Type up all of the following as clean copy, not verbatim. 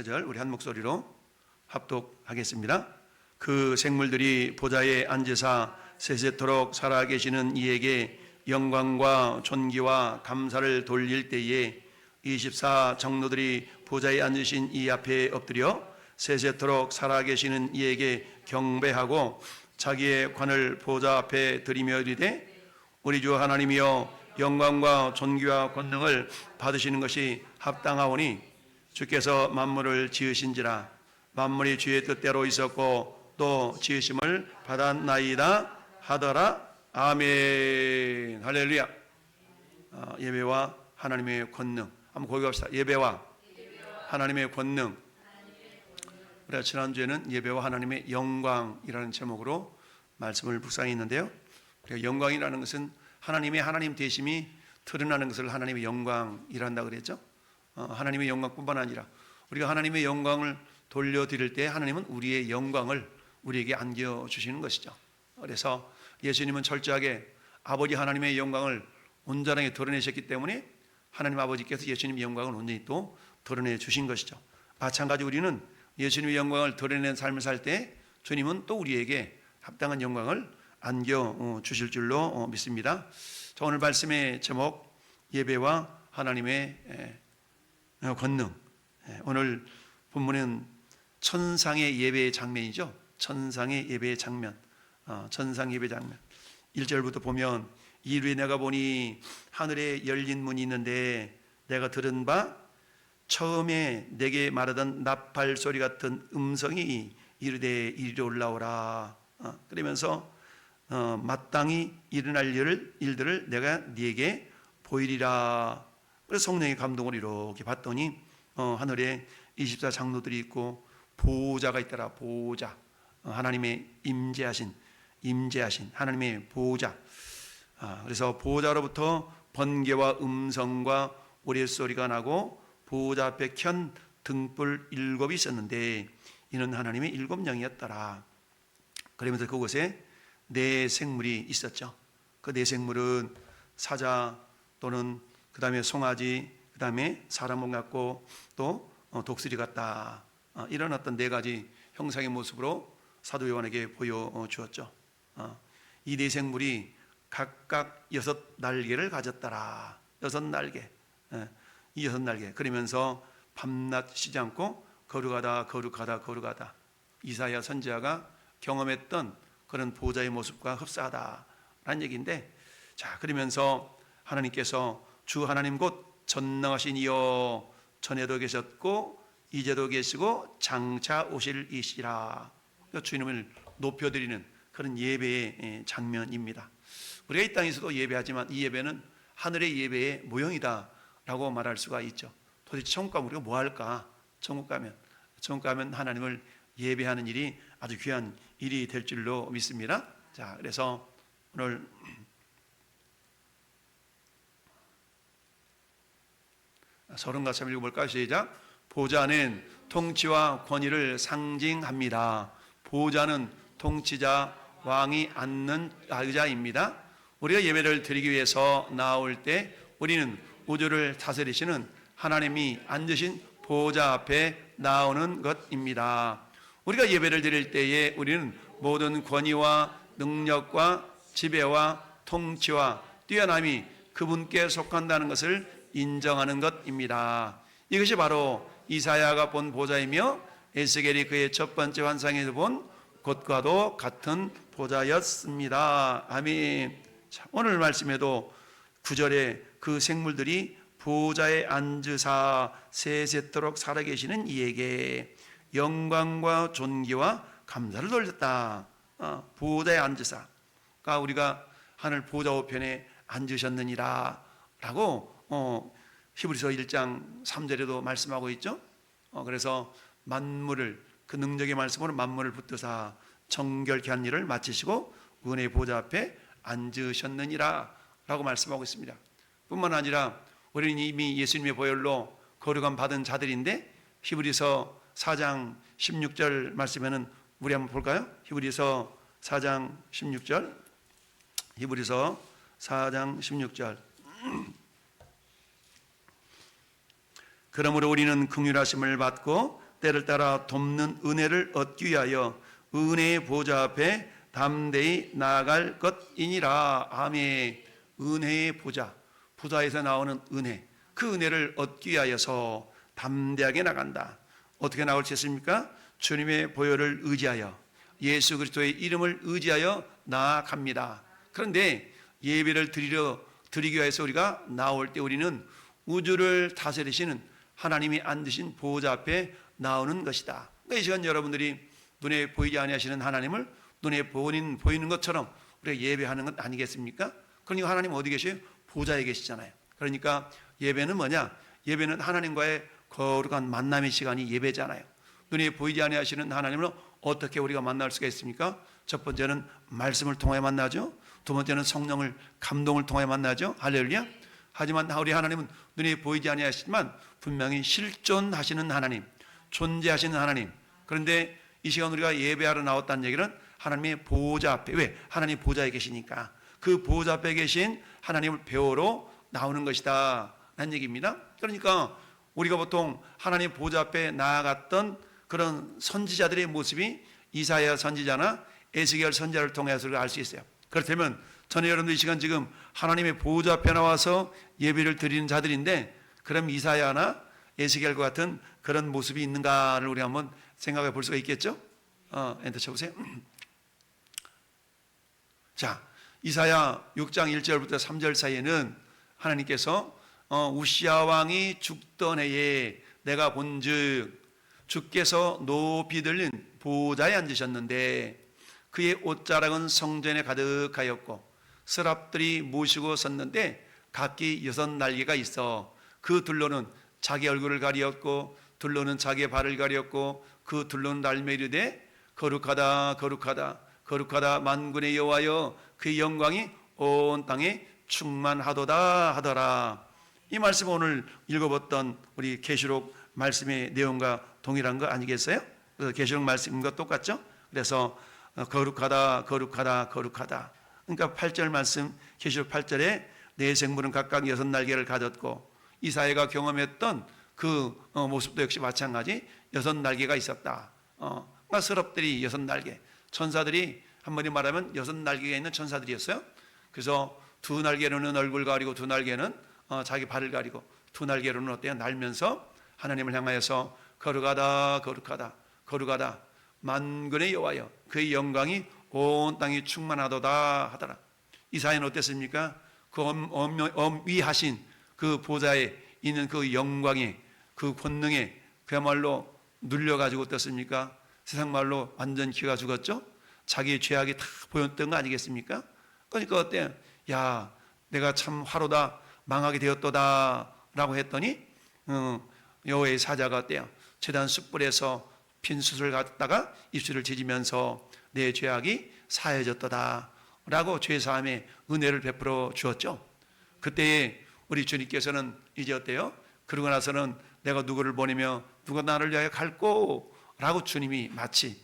절 우리 한 목소리로 합독하겠습니다. 그 생물들이 보좌에 앉으사 세세토록 살아계시는 이에게 영광과 존귀와 감사를 돌릴 때에 24 장로들이 보좌에 앉으신 이 앞에 엎드려 세세토록 살아계시는 이에게 경배하고 자기의 관을 보좌 앞에 드리며 이르되 우리 주 하나님이여 영광과 존귀와 권능을 받으시는 것이 합당하오니 주께서 만물을 지으신지라 만물이 주의 뜻대로 있었고 또 지으심을 받았나이다 하더라. 아멘. 할렐루야. 예배와 하나님의 권능 한번 고백합시다. 예배와 하나님의 권능. 우리가 지난주에는 예배와 하나님의 영광이라는 제목으로 말씀을 묵상했는데요, 우리가 영광이라는 것은 하나님의 하나님 되심이 드러나는 것을 하나님의 영광이라 한다 그랬죠. 하나님의 영광뿐만 아니라 우리가 하나님의 영광을 돌려드릴 때 하나님은 우리의 영광을 우리에게 안겨주시는 것이죠. 그래서 예수님은 철저하게 아버지 하나님의 영광을 온전하게 드러내셨기 때문에 하나님 아버지께서 예수님의 영광을 온전히 또 드러내 주신 것이죠. 마찬가지 우리는 예수님의 영광을 드러내는 삶을 살 때 주님은 또 우리에게 합당한 영광을 안겨주실 줄로 믿습니다. 자, 오늘 말씀의 제목 예배와 하나님의 권능. 오늘 본문은 천상의 예배의 장면이죠. 천상의 예배의 장면. 천상 예배 장면 1절부터 보면 이루에 내가 보니 하늘에 열린 문이 있는데 내가 들은 바 처음에 내게 말하던 나팔 소리 같은 음성이 이르되 이리 올라오라. 그러면서 마땅히 일어날 일들을 내가 네게 보이리라. 그래서 성령의 감동을 이렇게 봤더니 하늘에 24 장로들이 있고 보좌가 있더라. 보좌. 하나님의 임재하신 하나님의 보좌. 그래서 보좌로부터 번개와 음성과 우레소리가 나고 보좌 앞에 켠 등불 7이 있었는데 이는 하나님의 7영이었더라. 그러면서 그곳에 네 생물이 있었죠. 그 네 생물은 사자 또는 그 다음에 송아지, 그 다음에 사람 몸 같고 또 독수리 같다. 이런 어떤 네 가지 형상의 모습으로 사도 요한에게 보여주었죠. 이 네 생물이 각각 6날개를 가졌더라. 6날개. 이 6날개. 그러면서 밤낮 쉬지 않고 거룩하다. 이사야 선지자가 경험했던 그런 보좌의 모습과 흡사하다라는 얘기인데, 자, 그러면서 하나님께서 주 하나님 곧 전능하신 이여 전에도 계셨고 이제도 계시고 장차 오실 이시라. 주님을 높여드리는 그런 예배의 장면입니다. 우리가 이 땅에서도 예배하지만 이 예배는 하늘의 예배의 모형이다 라고 말할 수가 있죠. 도대체 천국 가면 우리가 뭐 할까? 천국 가면 하나님을 예배하는 일이 아주 귀한 일이 될 줄로 믿습니다. 자, 그래서 오늘 서론 같이 한번 읽어볼까요? 시작. 보좌는 통치와 권위를 상징합니다. 보좌는 통치자, 왕이 앉는 의자입니다. 우리가 예배를 드리기 위해서 나올 때 우리는 우주를 다스리시는 하나님이 앉으신 보좌 앞에 나오는 것입니다. 우리가 예배를 드릴 때에 우리는 모든 권위와 능력과 지배와 통치와 뛰어남이 그분께 속한다는 것을 인정하는 것입니다. 이것이 바로 이사야가 본 보좌이며 에스겔이 그의 첫 번째 환상에서 본 것과도 같은 보좌였습니다. 아멘. 자, 오늘 말씀에도 9절에 그 생물들이 보좌에 앉으사 세세토록 살아계시는 이에게 영광과 존귀와 감사를 돌렸다. 보좌에 앉으사. 그러니까 우리가 하늘 보좌 우편에 앉으셨느니라 라고 히브리서 1장 3절에도 말씀하고 있죠. 그래서 만물을 그 능력의 말씀으로 만물을 붙드사 정결케 한 일을 마치시고 은혜의 보좌 앞에 앉으셨느니라 라고 말씀하고 있습니다. 뿐만 아니라 우리는 이미 예수님의 보혈로 거룩함 받은 자들인데 히브리서 4장 16절 말씀에는 우리 한번 볼까요? 히브리서 4장 16절. 히브리서 4장 16절. 그러므로 우리는 긍휼하심을 받고 때를 따라 돕는 은혜를 얻기 위하여 은혜의 보좌 앞에 담대히 나아갈 것이니라. 아멘. 은혜의 보좌, 보좌에서 나오는 은혜, 그 은혜를 얻기 위하여서 담대하게 나간다. 어떻게 나올 수 있습니까? 주님의 보혈을 의지하여, 예수 그리스도의 이름을 의지하여 나아갑니다. 그런데 예배를 드리기 위해서 우리가 나올 때 우리는 우주를 다스리시는 하나님이 앉으신 보좌 앞에 나오는 것이다. 그러니까 이 시간 여러분들이 눈에 보이지 아니하시는 하나님을 눈에 보이는 것처럼 우리가 예배하는 것 아니겠습니까? 그러니까 하나님 어디 계셔요? 보좌에 계시잖아요. 그러니까 예배는 뭐냐? 예배는 하나님과의 거룩한 만남의 시간이 예배잖아요. 눈에 보이지 아니하시는 하나님을 어떻게 우리가 만날 수가 있습니까? 첫 번째는 말씀을 통해 만나죠. 두 번째는 성령을 감동을 통해 만나죠. 할렐루야. 하지만 우리 하나님은 눈에 보이지 아니하시지만 분명히 실존하시는 하나님, 존재하시는 하나님. 그런데 이 시간 우리가 예배하러 나왔다는 얘기는 하나님의 보좌 앞에, 왜? 하나님 보좌에 계시니까 그 보좌 앞에 계신 하나님을 배우러 나오는 것이다 라는 얘기입니다. 그러니까 우리가 보통 하나님 보좌 앞에 나아갔던 그런 선지자들의 모습이 이사야 선지자나 에스겔 선지자를 통해서 알 수 있어요. 그렇다면 저는 여러분들 이 시간 지금 하나님의 보좌 앞에 나와서 예배를 드리는 자들인데, 그럼 이사야나 에스겔과 같은 그런 모습이 있는가를 우리 한번 생각해 볼 수가 있겠죠? 엔터 쳐보세요. 자, 이사야 6장 1절부터 3절 사이에는 하나님께서 우시야 왕이 죽던 해에 내가 본즉 주께서 높이 들린 보좌에 앉으셨는데 그의 옷자락은 성전에 가득하였고 서랍들이 모시고 섰는데 각기 6날개가 있어 그 둘로는 자기 얼굴을 가리었고 둘로는 자기의 발을 가리었고 그 둘로는 날며 이르되 거룩하다 거룩하다 거룩하다 만군의 여호와여 그의 영광이 온 땅에 충만하도다 하더라. 이 말씀 오늘 읽어봤던 우리 계시록 말씀의 내용과 동일한 거 아니겠어요? 계시록 말씀과 똑같죠? 그래서 거룩하다 거룩하다 거룩하다. 그러니까 8절 말씀, 계시록 8절에 네 생물은 각각 6날개를 가졌고 이사야가 경험했던 그 모습도 역시 마찬가지 6날개가 있었다. 그러니까 서랍들이 6날개, 천사들이 한마디 말하면 6날개가 있는 천사들이었어요. 그래서 2날개로는 얼굴 가리고 2날개는 자기 발을 가리고 2날개로는 어때요? 날면서 하나님을 향하여서 거룩하다 거룩하다 거룩하다 만군의 여호와여 그의 영광이 온 땅이 충만하도다 하더라. 이사야는 어땠습니까? 그 엄위하신 그 보좌에 있는 그 영광에, 그 권능에 그야말로 눌려가지고 어떻습니까? 세상 말로 완전 기가 죽었죠? 자기의 죄악이 다 보였던 거 아니겠습니까? 그러니까 어때요? 야, 내가 참 화로다, 망하게 되었도다 라고 했더니 여호와의 사자가 어때요? 제단 숯불에서 핀 숯을 갖다가 입술을 지지면서 내 죄악이 사해졌도다 라고 죄사함의 은혜를 베풀어 주었죠. 그때에 우리 주님께서는 이제 어때요? 그러고 나서는 내가 누구를 보내며 누가 나를 위하여 갈꼬 라고 주님이 마치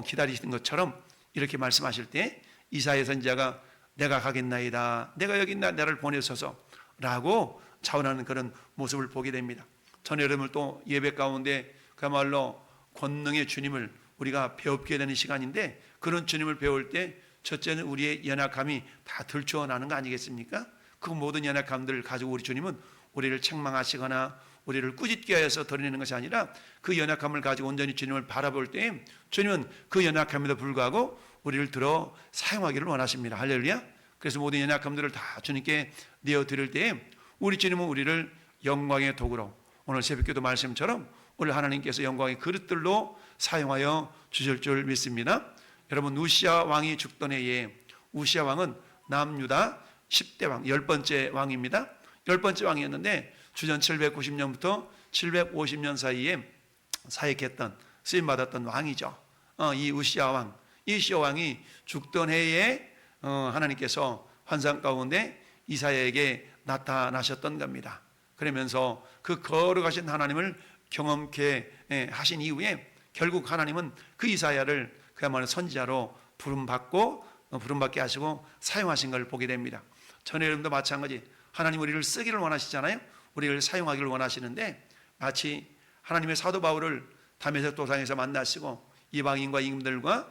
기다리시는 것처럼 이렇게 말씀하실 때 이사야 선지자가 내가 가겠나이다, 내가 여기 있나, 나를 보내소서 라고 자원하는 그런 모습을 보게 됩니다. 전 여러분을 또 예배 가운데 그야말로 권능의 주님을 우리가 배우게 되는 시간인데, 그런 주님을 배울 때 첫째는 우리의 연약함이 다 들추어나는 거 아니겠습니까? 그 모든 연약함들을 가지고 우리 주님은 우리를 책망하시거나 우리를 꾸짖게 해서 드러내는 것이 아니라 그 연약함을 가지고 온전히 주님을 바라볼 때 주님은 그 연약함에도 불구하고 우리를 들어 사용하기를 원하십니다. 할렐루야. 그래서 모든 연약함들을 다 주님께 내어드릴 때 우리 주님은 우리를 영광의 도구로, 오늘 새벽기도 말씀처럼 오늘 하나님께서 영광의 그릇들로 사용하여 주실 줄 믿습니다. 여러분, 우시야 왕이 죽던 해에, 우시야 왕은 남유다 10대 왕, 10번째 왕입니다. 10번째 왕이었는데 주전 790년부터 750년 사이에 사역했던, 쓰임받았던 왕이죠. 이 우시야 왕, 이 우시야 왕이 죽던 해에 하나님께서 환상 가운데 이사야에게 나타나셨던 겁니다. 그러면서 그 거룩하신 하나님을 경험케 하신 이후에 결국 하나님은 그 이사야를 그야말로 선지자로 부름받게 하시고 사용하신 걸 보게 됩니다. 전에 여러분도 마찬가지, 하나님 우리를 쓰기를 원하시잖아요. 우리를 사용하기를 원하시는데 마치 하나님의 사도 바울을 다메섹 도상에서 만나시고 이방인과 임금들과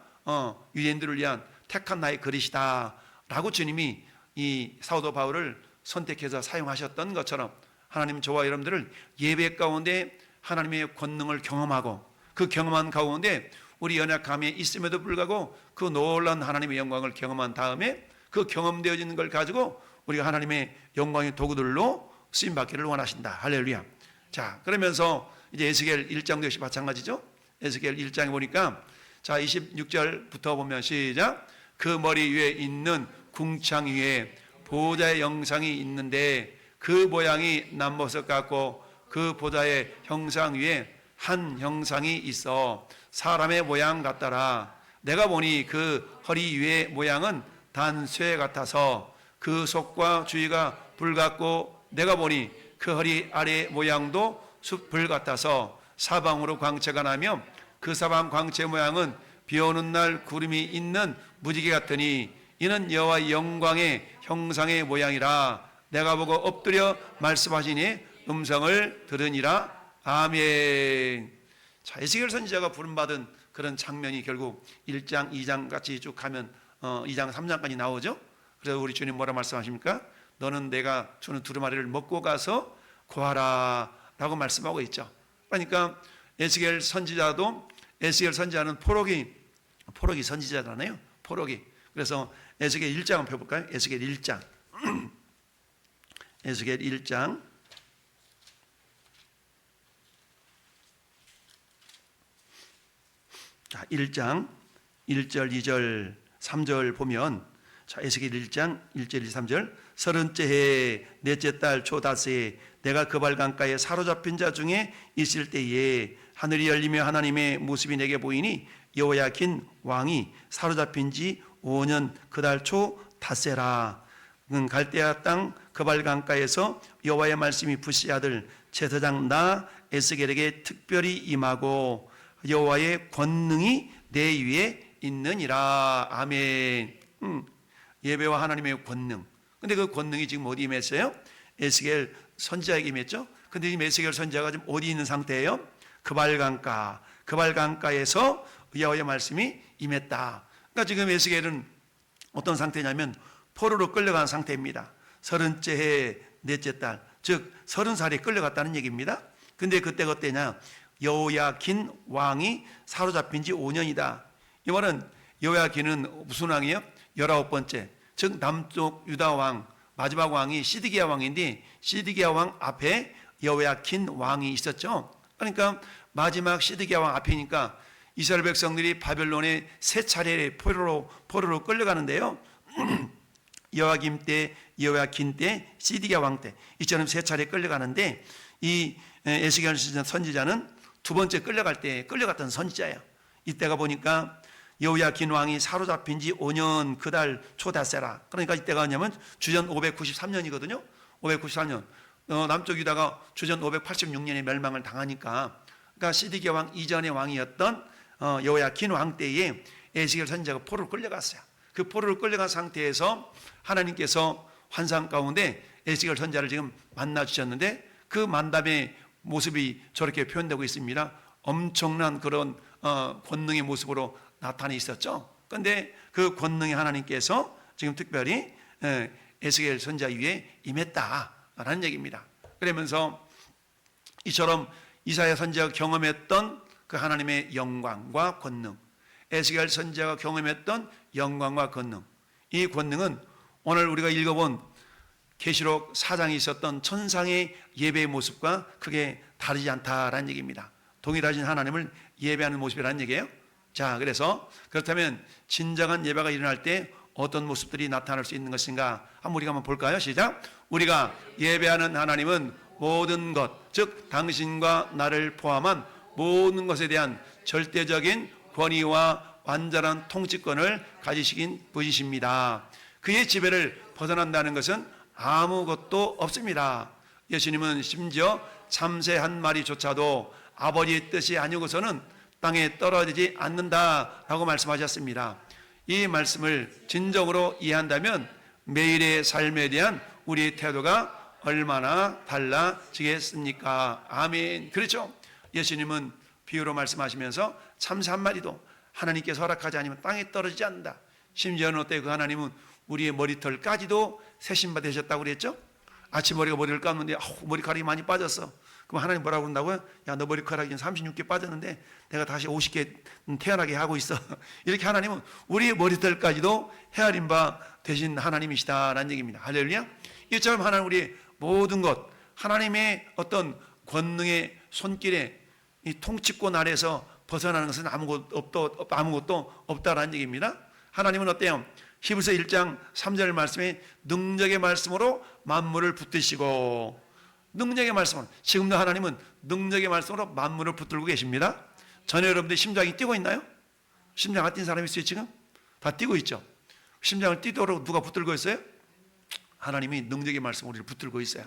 유대인들을 위한 택한 나의 그릇이다 라고 주님이 이 사도 바울을 선택해서 사용하셨던 것처럼 하나님 저와 여러분들을 예배 가운데 하나님의 권능을 경험하고 그 경험한 가운데 우리 연약함에 있음에도 불구하고 그 놀라운 하나님의 영광을 경험한 다음에 그 경험되어지는 걸 가지고 우리가 하나님의 영광의 도구들로 쓰임받기를 원하신다. 할렐루야. 자, 그러면서 이제 에스겔 1장도 역시 마찬가지죠. 에스겔 1장에 보니까 자 26절부터 보면 시작. 그 머리 위에 있는 궁창 위에 보좌의 영상이 있는데 그 모양이 남보석 같고 그 보좌의 형상 위에 한 형상이 있어 사람의 모양 같더라. 내가 보니 그 허리 위의 모양은 단쇠 같아서 그 속과 주위가 불 같고 내가 보니 그 허리 아래 모양도 숯불 같아서 사방으로 광채가 나며 그 사방 광채 모양은 비오는 날 구름이 있는 무지개 같으니 이는 여호와의 영광의 형상의 모양이라. 내가 보고 엎드려 말씀하시니 음성을 들으니라. 아멘. 자, 에스겔 선지자가 부름받은 그런 장면이 결국 1장, 2장 같이 쭉 가면 2장, 3장까지 나오죠. 그래서 우리 주님 뭐라 말씀하십니까? 너는 내가 주는 두루마리를 먹고 가서 구하라 라고 말씀하고 있죠. 그러니까 에스겔 선지자는 포로기 선지자잖아요. 포로기. 그래서 에스겔 1장 한번 펴볼까요? 에스겔 1장. 에스겔 1장. 자, 1장 1절, 2절, 3절 보면 자, 에스겔 1장 1절, 2, 3절. 30째 해 넷째 달 초다세에 내가 그발 강가에 사로잡힌 자 중에 있을 때에 하늘이 열리며 하나님의 모습이 내게 보이니 여호야킨 왕이 사로잡힌 지 5년 그 달 초 닷새라. 갈대아 땅 그발 강가에서 여호와의 말씀이 부시 아들 제사장 나 에스겔에게 특별히 임하고 여호와의 권능이 내 위에 있느니라. 아멘. 예배와 하나님의 권능. 근데 그 권능이 지금 어디 임했어요? 에스겔 선지자에게 임했죠. 근데 지금 에스겔 선지자가 지금 어디 있는 상태예요? 그발 강가에서 여호와의 말씀이 임했다. 그러니까 지금 에스겔은 어떤 상태냐면 포로로 끌려간 상태입니다. 30째 해 넷째 달, 즉 30살에 끌려갔다는 얘기입니다. 근데 그때가 어때냐? 여호야킨 왕이 사로잡힌 지 5년이다. 이 말은 여호야킨은 무슨 왕이에요? 19번째, 즉 남쪽 유다 왕, 마지막 왕이 시드기야 왕인데 시드기야 왕 앞에 여호야킨 왕이 있었죠. 그러니까 마지막 시드기야 왕 앞이니까 이스라엘 백성들이 바벨론에 세 차례 포로로 끌려가는데요. 여호야김 때, 여호야킨 때, 시드기야 왕 때 이처럼 세 차례 끌려가는데 이 에스겔 선지자는 두 번째 끌려갈 때 끌려갔던 선지자예요. 이때가 보니까 여호야킨 왕이 사로잡힌 지 5년 그 달 초닷새라. 그러니까 이때가 뭐냐면 주전 593년이거든요. 593년. 남쪽 유다가 주전 586년에 멸망을 당하니까, 그러니까 시드기야 왕 이전의 왕이었던 여호야킨 왕 때에 에스겔 선지자가 포로로 끌려갔어요. 그 포로로 끌려간 상태에서 하나님께서 환상 가운데 에스겔 선지자를 지금 만나 주셨는데 그 만담의 모습이 저렇게 표현되고 있습니다. 엄청난 그런 권능의 모습으로 나타나 있었죠. 그런데 그 권능의 하나님께서 지금 특별히 에스겔 선지자 위에 임했다라는 얘기입니다. 그러면서 이처럼 이사야 선지자가 경험했던 그 하나님의 영광과 권능, 에스겔 선지자가 경험했던 영광과 권능, 이 권능은 오늘 우리가 읽어본 계시록 4장에 있었던 천상의 예배의 모습과 크게 다르지 않다라는 얘기입니다. 동일하신 하나님을 예배하는 모습이라는 얘기예요. 자, 그래서 그렇다면 진정한 예배가 일어날 때 어떤 모습들이 나타날 수 있는 것인가 한번 우리가 한번 볼까요? 시작. 우리가 예배하는 하나님은 모든 것, 즉 당신과 나를 포함한 모든 것에 대한 절대적인 권위와 완전한 통치권을 가지시긴 분이십니다. 그의 지배를 벗어난다는 것은 아무것도 없습니다. 예수님은 심지어 참새 한 마리조차도 아버지의 뜻이 아니고서는 땅에 떨어지지 않는다라고 말씀하셨습니다. 이 말씀을 진정으로 이해한다면 매일의 삶에 대한 우리의 태도가 얼마나 달라지겠습니까? 아멘. 그렇죠. 예수님은 비유로 말씀하시면서 참새 한 마리도 하나님께서 허락하지 않으면 땅에 떨어지지 않는다. 심지어는 어때요? 그 하나님은 우리의 머리털까지도 세심바 되셨다고 그랬죠? 아침 머리가 머리를 감는데 머리카락이 많이 빠졌어. 그럼 하나님 뭐라고 그런다고요? 야, 너 머리카락이 36개 빠졌는데 내가 다시 50개 태어나게 하고 있어. 이렇게 하나님은 우리의 머리털까지도 헤아린 바 되신 하나님이시다라는 얘기입니다. 할렐루야. 이처럼 하나님 우리의 모든 것, 하나님의 어떤 권능의 손길에 이 통치권 아래에서 벗어나는 것은 아무것도 없다라는 얘기입니다. 하나님은 어때요? 히브리서 1장 3절 말씀에 능력의 말씀으로 만물을 붙드시고, 능력의 말씀으로, 지금도 하나님은 능력의 말씀으로 만물을 붙들고 계십니다. 전에 여러분들 심장이 뛰고 있나요? 심장 안 뛴 사람이 있어요 지금? 다 뛰고 있죠. 심장을 뛰도록 누가 붙들고 있어요? 하나님이 능력의 말씀으로 우리를 붙들고 있어요.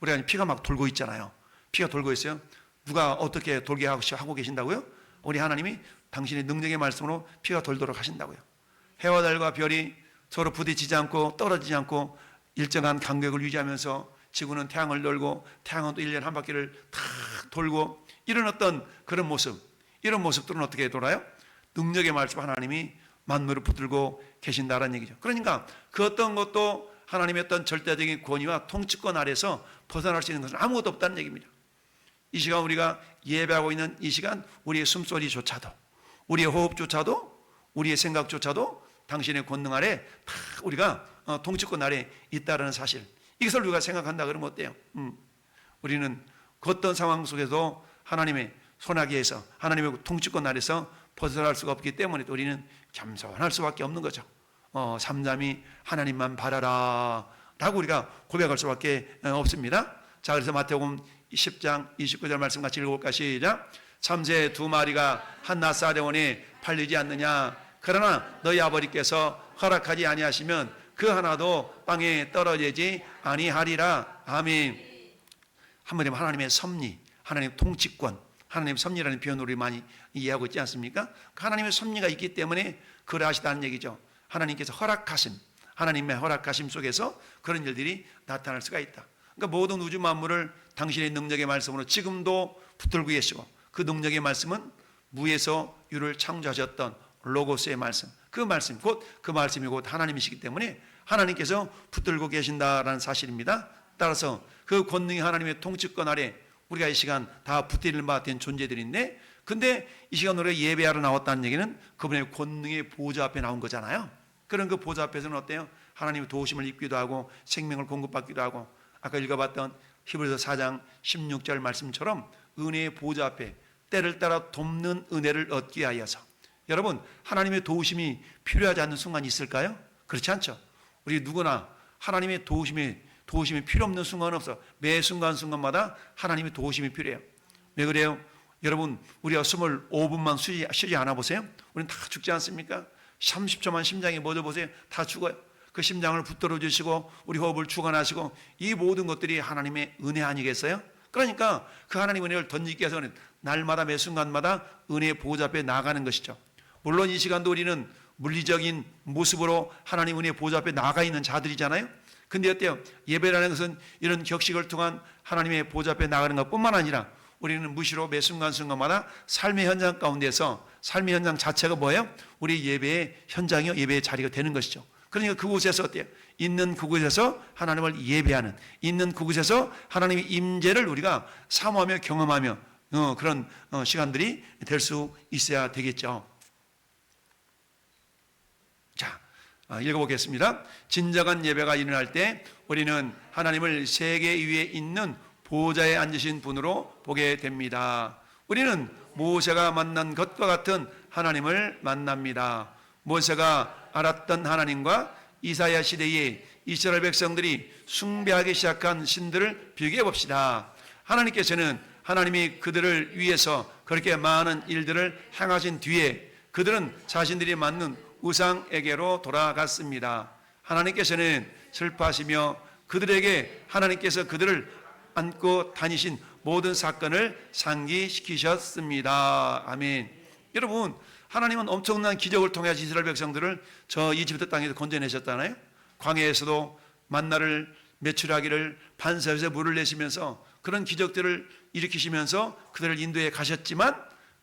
우리가 피가 막 돌고 있잖아요. 피가 돌고 있어요. 누가 어떻게 돌게 하고 계신다고요? 우리 하나님이 당신의 능력의 말씀으로 피가 돌도록 하신다고요. 해와 달과 별이 서로 부딪히지 않고 떨어지지 않고 일정한 간격을 유지하면서 지구는 태양을 돌고 태양은 또 1년 한 바퀴를 탁 돌고, 이런 어떤 그런 모습, 이런 모습들은 어떻게 돌아요? 능력의 말씀 하나님이 만물을 붙들고 계신다라는 얘기죠. 그러니까 그 어떤 것도 하나님의 어떤 절대적인 권위와 통치권 아래서 벗어날 수 있는 것은 아무것도 없다는 얘기입니다. 이 시간 우리가 예배하고 있는 이 시간, 우리의 숨소리조차도, 우리의 호흡조차도, 우리의 생각조차도 당신의 권능 아래 다 우리가 통치권 아래 있다는 사실, 이것을 우리가 생각한다 그러면 어때요? 우리는 그 어떤 상황 속에서 하나님의 손아귀에서, 하나님의 통치권 아래서 벗어날 수가 없기 때문에 우리는 겸손할 수밖에 없는 거죠. 삼삼이 하나님만 바라라 라고 우리가 고백할 수밖에 없습니다. 자, 그래서 마태복음 10장 29절 말씀 같이 읽어볼까? 시작. 참새 두 마리가 한 낫사대원에 팔리지 않느냐? 그러나 너희 아버지께서 허락하지 아니하시면 그 하나도 땅에 떨어지지 아니하리라. 아멘. 한번에 하나님의 섭리, 하나님의 통치권, 하나님의 섭리라는 표현을 우리 많이 이해하고 있지 않습니까? 하나님의 섭리가 있기 때문에 그를 하시다는 얘기죠. 하나님께서 허락하심, 하나님의 허락하심 속에서 그런 일들이 나타날 수가 있다. 그러니까 모든 우주 만물을 당신의 능력의 말씀으로 지금도 붙들고 계시고, 그 능력의 말씀은 무에서 유를 창조하셨던 로고스의 말씀, 그 말씀, 그 말씀이 곧 하나님이시기 때문에 하나님께서 붙들고 계신다라는 사실입니다. 따라서 그 권능이 하나님의 통치권 아래 우리가 이 시간 다 붙들릴 바 된 존재들인데, 근데 이 시간 우리가 예배하러 나왔다는 얘기는 그분의 권능의 보좌 앞에 나온 거잖아요. 그런 그 보좌 앞에서는 어때요? 하나님의 도우심을 입기도 하고 생명을 공급받기도 하고, 아까 읽어봤던 히브리서 4장 16절 말씀처럼 은혜의 보좌 앞에 때를 따라 돕는 은혜를 얻기 위하여서, 여러분 하나님의 도우심이 필요하지 않는 순간이 있을까요? 그렇지 않죠. 우리 누구나 하나님의 도우심이 필요 없는 순간은 없어. 매 순간마다 하나님의 도우심이 필요해요. 왜 그래요? 여러분 우리가 숨을 5분만 쉬지 않아 보세요. 우리는 다 죽지 않습니까? 30초만 심장이 멎어 보세요. 다 죽어요. 그 심장을 붙들어 주시고 우리 호흡을 주관하시고, 이 모든 것들이 하나님의 은혜 아니겠어요? 그러니까 그 하나님의 은혜를 던지기 위해서는 날마다 매 순간마다 은혜의 보좌 앞에 나아가는 것이죠. 물론 이 시간도 우리는 물리적인 모습으로 하나님 은혜의 보좌 앞에 나가 있는 자들이잖아요. 근데 어때요? 예배라는 것은 이런 격식을 통한 하나님의 보좌 앞에 나가는 것뿐만 아니라 우리는 무시로 매 순간마다 삶의 현장 가운데서, 삶의 현장 자체가 뭐예요? 우리 예배의 현장이요, 예배의 자리가 되는 것이죠. 그러니까 그곳에서 어때요? 있는 그곳에서 하나님을 예배하는, 있는 그곳에서 하나님의 임재를 우리가 사모하며 경험하며 그런 시간들이 될 수 있어야 되겠죠. 자, 읽어보겠습니다. 진정한 예배가 일어날 때 우리는 하나님을 세계 위에 있는 보좌에 앉으신 분으로 보게 됩니다. 우리는 모세가 만난 것과 같은 하나님을 만납니다. 모세가 알았던 하나님과 이사야 시대에 이스라엘 백성들이 숭배하기 시작한 신들을 비교해 봅시다. 하나님께서는 하나님이 그들을 위해서 그렇게 많은 일들을 행하신 뒤에 그들은 자신들이 만든 우상에게로 돌아갔습니다. 하나님께서는 슬퍼하시며 그들에게 하나님께서 그들을 안고 다니신 모든 사건을 상기시키셨습니다. 아멘. 여러분, 하나님은 엄청난 기적을 통해 이스라엘 백성들을 저 이집트 땅에서 건져내셨잖아요. 광야에서도 만나를 메추라기를 반석에서 물을 내시면서 그런 기적들을 일으키시면서 그들을 인도해 가셨지만,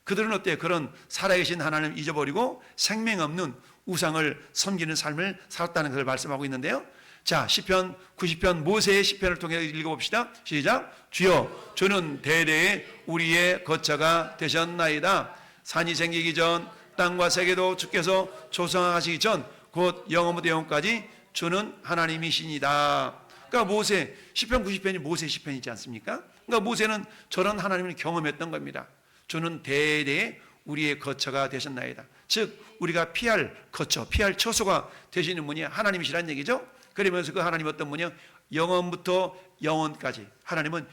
그들은 어때요? 그런 살아계신 하나님 잊어버리고 생명 없는 우상을 섬기는 삶을 살았다는 것을 말씀하고 있는데요. 자, 시편 90편 모세의 시편을 통해 읽어봅시다. 시작. 주여, 주는 대대에 우리의 거처가 되셨나이다. 산이 생기기 전, 땅과 세계도 주께서 조성하시기 전, 곧 영원부터 영원까지 주는 하나님이시니다. 그러니까 모세, 시편 90편이 모세 시편이지 않습니까? 그러니까 모세는 저런 하나님을 경험했던 겁니다. 주는 대대에 우리의 거처가 되셨나이다. 즉 우리가 피할 거처, 피할 처소가 되시는 분이 하나님이시란 얘기죠. 그러면서 그 하나님 어떤 분이요? 영원부터 영원까지 하나님은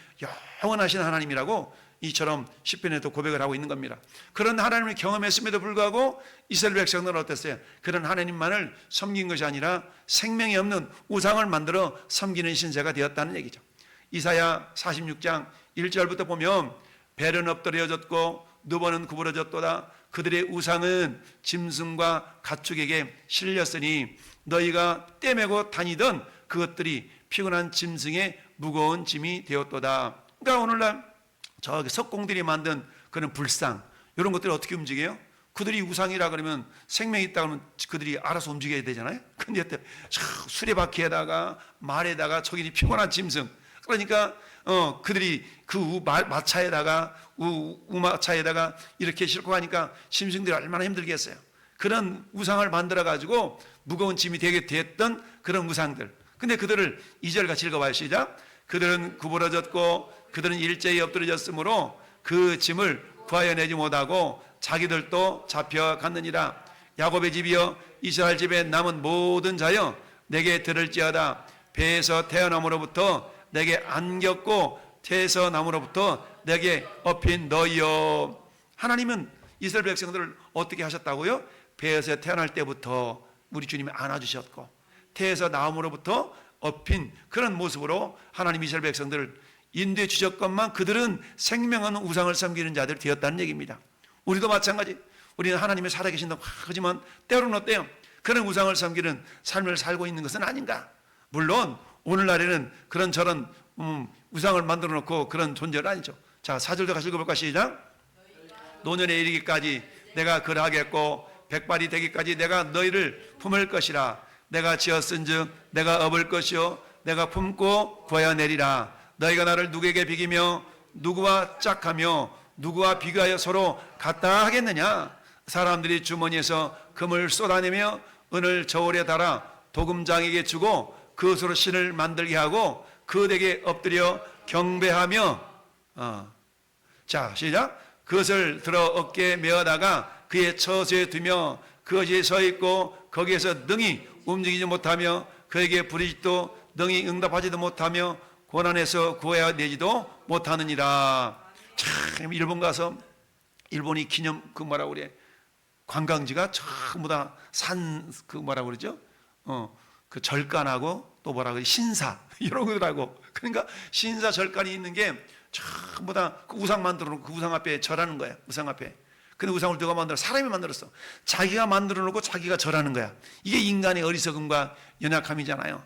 영원하신 하나님이라고 이처럼 시편에도 고백을 하고 있는 겁니다. 그런 하나님을 경험했음에도 불구하고 이스라엘 백성들은 어땠어요? 그런 하나님만을 섬긴 것이 아니라 생명이 없는 우상을 만들어 섬기는 신세가 되었다는 얘기죠. 이사야 46장 1절부터 보면 벨은 엎드려졌고 누버는 구부러졌도다. 그들의 우상은 짐승과 가축에게 실렸으니 너희가 떼매고 다니던 그것들이 피곤한 짐승의 무거운 짐이 되었도다. 그러니까 오늘날 저기 석공들이 만든 그런 불상 이런 것들이 어떻게 움직여요? 그들이 우상이라 그러면 생명이 있다 그러면 그들이 알아서 움직여야 되잖아요. 근데 수레바퀴에다가 말에다가 저기 피곤한 짐승, 그러니까 그들이 그 마차에다가 우마차에다가 이렇게 싣고 가니까 짐승들이 얼마나 힘들겠어요. 그런 우상을 만들어 가지고 무거운 짐이 되게 됐던 그런 우상들. 근데 그들을 2절 같이 읽어봐요. 시작. 그들은 구부러졌고 그들은 일제히 엎드려졌으므로 그 짐을 구하여 내지 못하고 자기들도 잡혀갔느니라. 야곱의 집이여 이스라엘 집에 남은 모든 자여 내게 들을지어다. 배에서 태어남으로부터 내게 안겼고 태에서 나무로부터 내게 업힌 너희여. 하나님은 이스라엘 백성들을 어떻게 하셨다고요? 배에서 태어날 때부터 우리 주님이 안아주셨고 태에서 나무로부터 업힌 그런 모습으로 하나님 이스라엘 백성들을 인도해 주셨건만 그들은 생명하는 우상을 섬기는 자들이 되었다는 얘기입니다. 우리도 마찬가지. 우리는 하나님이 살아계신다고 하지만 때로는 어때요? 그런 우상을 섬기는 삶을 살고 있는 것은 아닌가? 물론 오늘날에는 그런 저런 우상을 만들어 놓고 그런 존재는 아니죠. 자, 4절도 같이 읽어볼까? 시작. 노년에 이르기까지 내가 그러하겠고 백발이 되기까지 내가 너희를 품을 것이라. 내가 지었은즉 내가 업을 것이요 내가 품고 구하여 내리라. 너희가 나를 누구에게 비기며 누구와 짝하며 누구와 비교하여 서로 같다 하겠느냐? 사람들이 주머니에서 금을 쏟아내며 은을 저울에 달아 도금장에게 주고 그것으로 신을 만들게 하고 그에게 엎드려 경배하며 자 시작. 그것을 들어 어깨에 메어다가 그의 처소에 두며 그것이 서 있고 거기에서 능히 움직이지 못하며 그에게 부르짖도 능히 응답하지도 못하며 고난에서 구해야 내지도 못하느니라. 참 일본 가서 일본이 기념 그 뭐라고 그래 관광지가 전부 다 산 그 뭐라고 그러죠? 그 절간하고 또 뭐라고 그래 신사 이런 거더라고. 그러니까 신사 절간이 있는 게 전부 다 그 우상 만들어 놓고 그 우상 앞에 절하는 거야. 우상 앞에. 근데 우상을 누가 만들어? 사람이 만들었어. 자기가 만들어 놓고 자기가 절하는 거야. 이게 인간의 어리석음과 연약함이잖아요.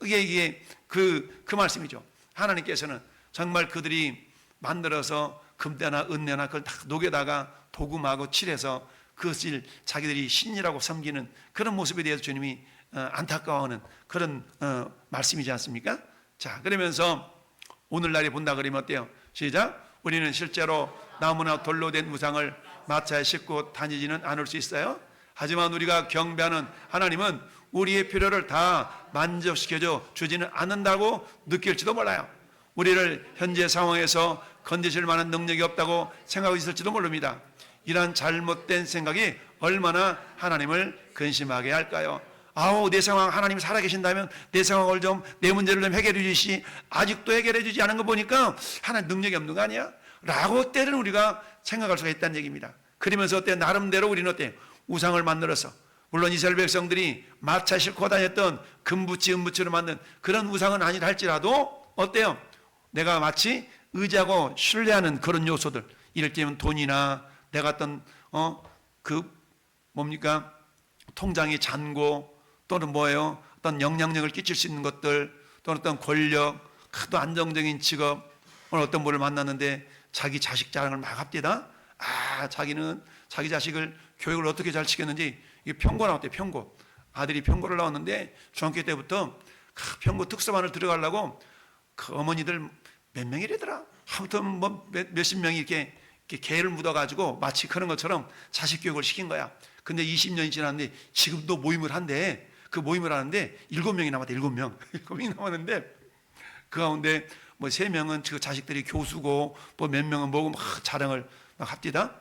이게 그 말씀이죠. 하나님께서는 정말 그들이 만들어서 금대나 은대나 그걸 다 녹여다가 도금하고 칠해서 그것을 자기들이 신이라고 섬기는 그런 모습에 대해서 주님이 안타까워하는 그런 말씀이지 않습니까? 자, 그러면서 오늘날에 본다 그러면 어때요? 시작. 우리는 실제로 나무나 돌로 된 우상을 마차에 싣고 다니지는 않을 수 있어요. 하지만 우리가 경배하는 하나님은 우리의 필요를 다 만족시켜줘 주지는 않는다고 느낄지도 몰라요. 우리를 현재 상황에서 건지실 만한 능력이 없다고 생각하고 있을지도 모릅니다. 이러한 잘못된 생각이 얼마나 하나님을 근심하게 할까요? 아우, 내 상황 하나님 살아계신다면 내 상황을 좀, 내 문제를 좀 해결해 주시. 아직도 해결해 주지 않은 거 보니까 하나님 능력이 없는 거 아니야? 라고 때는 우리가 생각할 수가 있다는 얘기입니다. 그러면서 어때? 나름대로 우리는 어때? 우상을 만들어서, 물론 이스라엘 백성들이 마차 싣고 다녔던 금부치, 은부치로 만든 그런 우상은 아니라 할지라도 어때요? 내가 마치 의지하고 신뢰하는 그런 요소들, 이럴 때면 돈이나 내가 어떤 뭡니까? 통장의 잔고 또는 뭐예요? 어떤 영향력을 끼칠 수 있는 것들 또는 어떤 권력, 또 안정적인 직업, 오늘 어떤 분을 만났는데 자기 자식 자랑을 막 합디다. 자기는 자기 자식을 교육을 어떻게 잘 시켰는지, 이게 평고 나왔대요. 평고. 아들이 평고를 나왔는데 중학교 때부터 평고 특서반을 들어가려고 그 어머니들 몇 명이래더라. 아무튼 뭐 몇십 명이 이렇게 개를 묻어가지고 마치 그런 것처럼 자식 교육을 시킨 거야. 근데 20년이 지났는데 지금도 모임을 한대. 그 모임을 하는데 7명이 남았대. 7명. 7명이 남았는데 그 가운데 뭐 3명은 그 자식들이 교수고 뭐 몇 명은 뭐고 막 자랑을 막 합디다.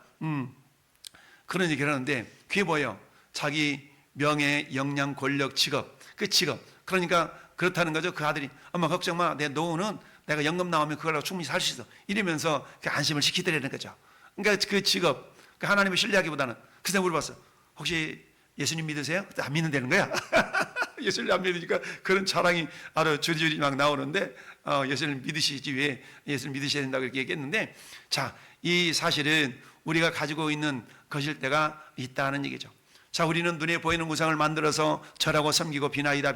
그런 얘기를 하는데 그게 뭐예요? 자기 명예, 역량, 권력, 직업. 그 직업. 그러니까 그렇다는 거죠. 그 아들이 엄마 걱정 마. 내 노후는 내가 연금 나오면 그걸로 충분히 살 수 있어. 이러면서 그 안심을 시키더라는 거죠. 그러니까 그 직업, 그 하나님을 신뢰하기보다는 그래서 물어봤어. 혹시 예수님 믿으세요? 안 믿는다는 거야. 예수님 안 믿으니까 그런 자랑이 아주 줄줄이 막 나오는데 예수님 믿으시지 왜 예수님 믿으셔야 된다고 이렇게 얘기했는데, 자, 이 사실은 우리가 가지고 있는 것일 때가 있다는 얘기죠. 자, 우리는 눈에 보이는 우상을 만들어서 절하고 섬기고 비나이다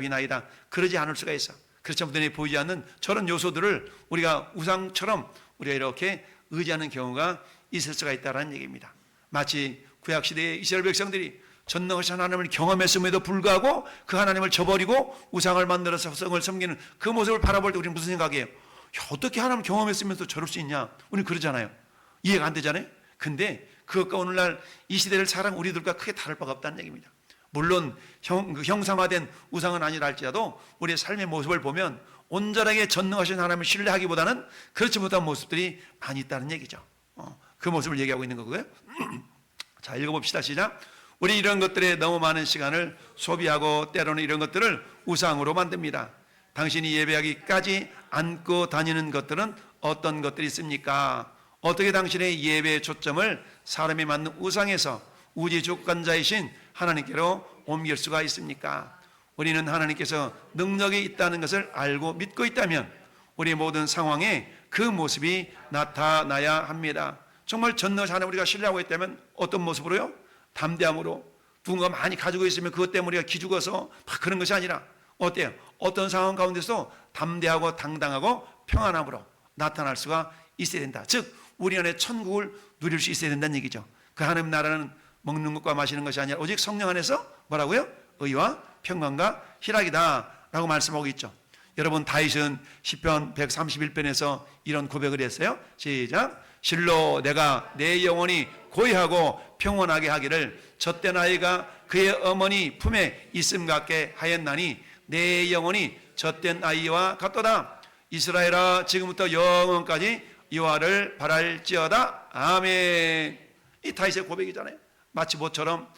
그러지 않을 수가 있어. 그렇지만 눈에 보이지 않는 저런 요소들을 우리가 우상처럼 우리가 이렇게 의지하는 경우가 있을 수가 있다는 얘기입니다. 마치 구약시대의 이스라엘 백성들이 전능하신 하나님을 경험했음에도 불구하고 그 하나님을 저버리고 우상을 만들어서 성을 섬기는 그 모습을 바라볼 때 우리는 무슨 생각이에요? 어떻게 하나님을 경험했으면서 저럴 수 있냐? 우리는 그러잖아요. 이해가 안 되잖아요. 근데 그것과 오늘날 이 시대를 살아가는 우리들과 크게 다를 바가 없다는 얘기입니다. 물론 형상화된 우상은 아니라 할지라도 우리의 삶의 모습을 보면 온전하게 전능하신 하나님을 신뢰하기보다는 그렇지 못한 모습들이 많이 있다는 얘기죠. 그 모습을 얘기하고 있는 거고요. 자, 읽어봅시다. 시작. 우리 이런 것들에 너무 많은 시간을 소비하고 때로는 이런 것들을 우상으로 만듭니다. 당신이 예배하기까지 안고 다니는 것들은 어떤 것들이 있습니까? 어떻게 당신의 예배의 초점을 사람이 만든 우상에서 우주 주권자이신 하나님께로 옮길 수가 있습니까? 우리는 하나님께서 능력이 있다는 것을 알고 믿고 있다면 우리 모든 상황에 그 모습이 나타나야 합니다. 정말 전능하신 하나님 우리가 신뢰하고 있다면 어떤 모습으로요? 담대함으로. 누군가 많이 가지고 있으면 그것 때문에 우리가 기죽어서 막 그런 것이 아니라 어때요? 어떤 상황 가운데서 담대하고 당당하고 평안함으로 나타날 수가 있어야 된다. 즉 우리 안에 천국을 누릴 수 있어야 된다는 얘기죠. 그 하나님 나라는 먹는 것과 마시는 것이 아니라 오직 성령 안에서 뭐라고요? 의와 평강과 희락이다 라고 말씀하고 있죠. 여러분 다윗은 시편 131편에서 이런 고백을 했어요. 시작. 실로 내가 내 영혼이 고요하고 평온하게 하기를 젖된 아이가 그의 어머니 품에 있음 같게 하였나니 내 영혼이 젖된 아이와 같도다. 이스라엘아 지금부터 영원까지 여호와를 바랄지어다. 아멘. 이 다윗의 고백이잖아요. 마치 모처럼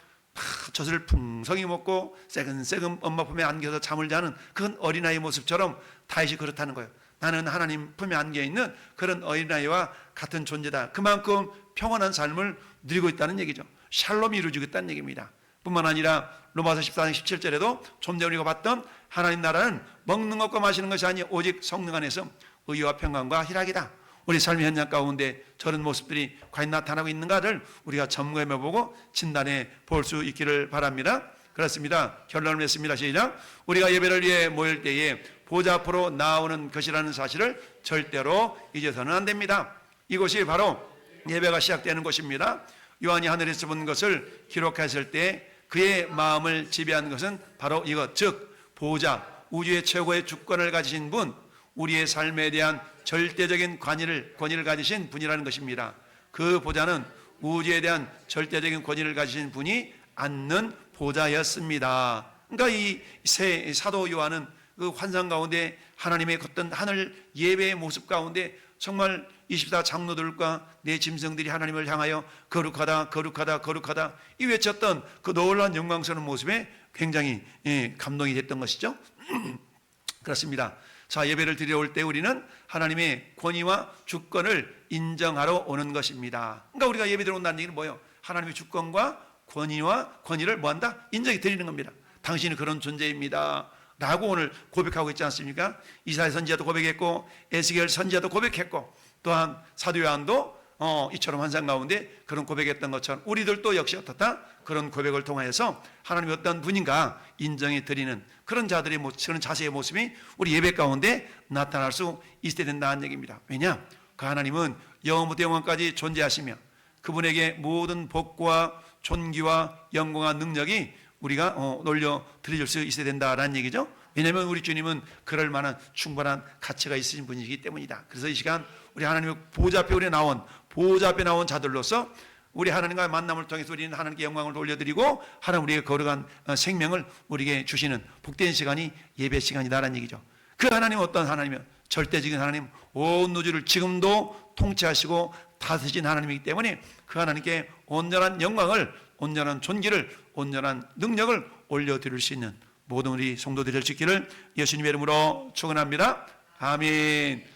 젖을 풍성히 먹고 새근새근 엄마 품에 안겨서 잠을 자는 그런 어린아이 모습처럼 다윗이 그렇다는 거예요. 나는 하나님 품에 안겨있는 그런 어린아이와 같은 존재다. 그만큼 평온한 삶을 누리고 있다는 얘기죠. 샬롬이 이루어지고 있다는 얘기입니다. 뿐만 아니라 로마서 14장 17절에도 좀 전에 우리가 봤던 하나님 나라는 먹는 것과 마시는 것이 아니 오직 성령 안에서 의와 평강과 희락이다. 우리 삶의 현장 가운데 저런 모습들이 과연 나타나고 있는가를 우리가 점검해보고 진단해 볼 수 있기를 바랍니다. 그렇습니다. 결론을 맺습니다. 시작. 우리가 예배를 위해 모일 때에 보좌 앞으로 나오는 것이라는 사실을 절대로 잊어서는 안 됩니다. 이곳이 바로 예배가 시작되는 곳입니다. 요한이 하늘에서 본 것을 기록했을 때 그의 마음을 지배한 것은 바로 이것, 즉 보좌, 우주의 최고의 주권을 가지신 분, 우리의 삶에 대한 절대적인 권위를 가지신 분이라는 것입니다. 그 보좌는 우주에 대한 절대적인 권위를 가지신 분이 앉는 보좌였습니다. 그러니까 이 사도 요한은 그 환상 가운데 하나님의 어떤 하늘 예배의 모습 가운데 정말 24 장로들과 내 짐승들이 하나님을 향하여 거룩하다 거룩하다 거룩하다 이 외쳤던 그 놀라운 영광스러운 모습에 굉장히 감동이 됐던 것이죠. 그렇습니다. 자, 예배를 드리러 올 때 우리는 하나님의 권위와 주권을 인정하러 오는 것입니다. 그러니까 우리가 예배 드리러 온다는 얘기는 뭐예요? 하나님의 주권과 권위를 뭐한다? 인정해 드리는 겁니다. 당신은 그런 존재입니다 라고 오늘 고백하고 있지 않습니까? 이사야 선지자도 고백했고 에스겔 선지자도 고백했고 또한 사도 요한도 이처럼 환상 가운데 그런 고백했던 것처럼 우리들도 역시 어떻다? 그런 고백을 통해서 하나님이 어떤 분인가 인정해 드리는 그런 자들의 그런 자세의 모습이 우리 예배 가운데 나타날 수 있어야 된다는 얘기입니다. 왜냐? 그 하나님은 영원부터 영원까지 존재하시며 그분에게 모든 복과 존귀와 영광과 능력이 우리가 돌려 드릴 수 있어야 된다라는 얘기죠. 왜냐하면 우리 주님은 그럴 만한 충분한 가치가 있으신 분이기 때문이다. 그래서 이 시간 우리 하나님의 보좌 앞에 보좌 앞에 나온 자들로서 우리 하나님과의 만남을 통해서 우리는 하나님께 영광을 돌려드리고 하나님 우리에게 거룩한 생명을 우리에게 주시는 복된 시간이 예배 시간이다라는 얘기죠. 그 하나님은 어떤 하나님이요? 절대적인 하나님, 온 우주를 지금도 통치하시고 다스리신 하나님이기 때문에 그 하나님께 온전한 영광을, 온전한 존귀를, 온전한 능력을 올려드릴 수 있는 모든 우리 성도들이 될 수 있기를 예수님의 이름으로 축원합니다. 아멘.